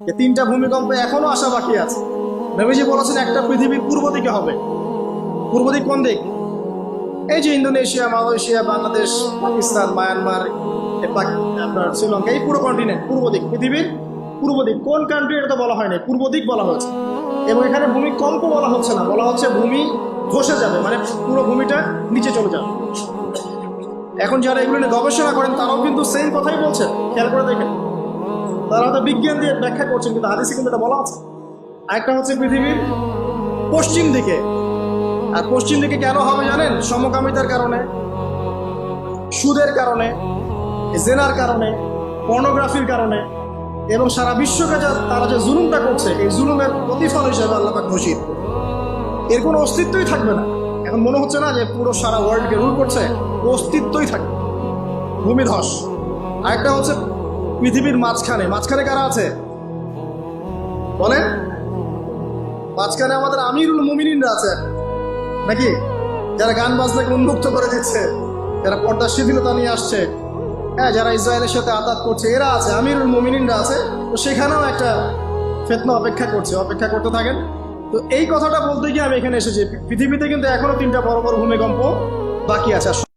যে তিনটা ভূমিকম্প এখনো আসা বাকি আছে। নবীজি বলেছেন একটা পৃথিবীর পূর্ব দিকে হবে। পূর্ব দিক কোন দিক? এই যে Indonesia, Malaysia, Bangladesh, Pakistan, Myanmar, আপনার শ্রীলঙ্কা, এই পুরো কন্টিনেন্ট পূর্ব দিক, পৃথিবীর পূর্ব দিক। কোন কান্ট্রি এটা তো বলা হয়নি, পূর্ব দিক বলা হয়েছে। এবং এখানে ভূমিকম্প বলা হচ্ছে না, বলা হচ্ছে ভূমি ধসে যাবে, মানে পুরো ভূমিটা নিচে চলে যাবে। এখন যারা এগুলো নিয়ে গবেষণা করেন তারাও কিন্তু সেম কথাই বলছেন, খেয়াল করে দেখেন। তারা হয়তো বিজ্ঞান দিয়ে ব্যাখ্যা করছেন, কিন্তু হাদিসে কিন্তু এটা বলা আছে। আরেকটা হচ্ছে পৃথিবীর পশ্চিম দিকে। আর পশ্চিম দিকে কেন হবে জানেন? সমকামিতার কারণে, সুদের কারণে, জেনার কারণে, পর্নোগ্রাফির কারণে, এবং সারা বিশ্বকে তারা যে জুলুমটা করছে, এই জুলুমের প্রতিফল হিসেবে আল্লাহ পাক ঘোষিত। এর কোনো অস্তিত্বই থাকবে না। এখন মনে হচ্ছে না যে পুরো সারা ওয়ার্ল্ডকে রুল করছে, অস্তিত্বই থাকবে। ভূমিধস। আরেকটা হচ্ছে পৃথিবীর মাঝখানে। মাঝখানে কারা আছে বলেন? মাঝখানে আমাদের আমিরুল মুমিনিনরা আছে নাকি? যারা গান বাজনাকে উন্মুক্ত করে দিচ্ছে, যারা পর্দার শিথিলতা নিয়ে আসছে, হ্যাঁ, যারা ইসরায়েলের সাথে আঘাত করছে, এরা আছে, আমিরুল মুমিনিনরা আছে। তো সেখানেও একটা ফিতনা অপেক্ষা করছে, অপেক্ষা করতে থাকেন। তো এই কথাটা বলতে গিয়ে আমি এখানে এসেছি। পৃথিবীতে কিন্তু এখনো তিনটা বড় বড় ভূমিকম্প বাকি আছে।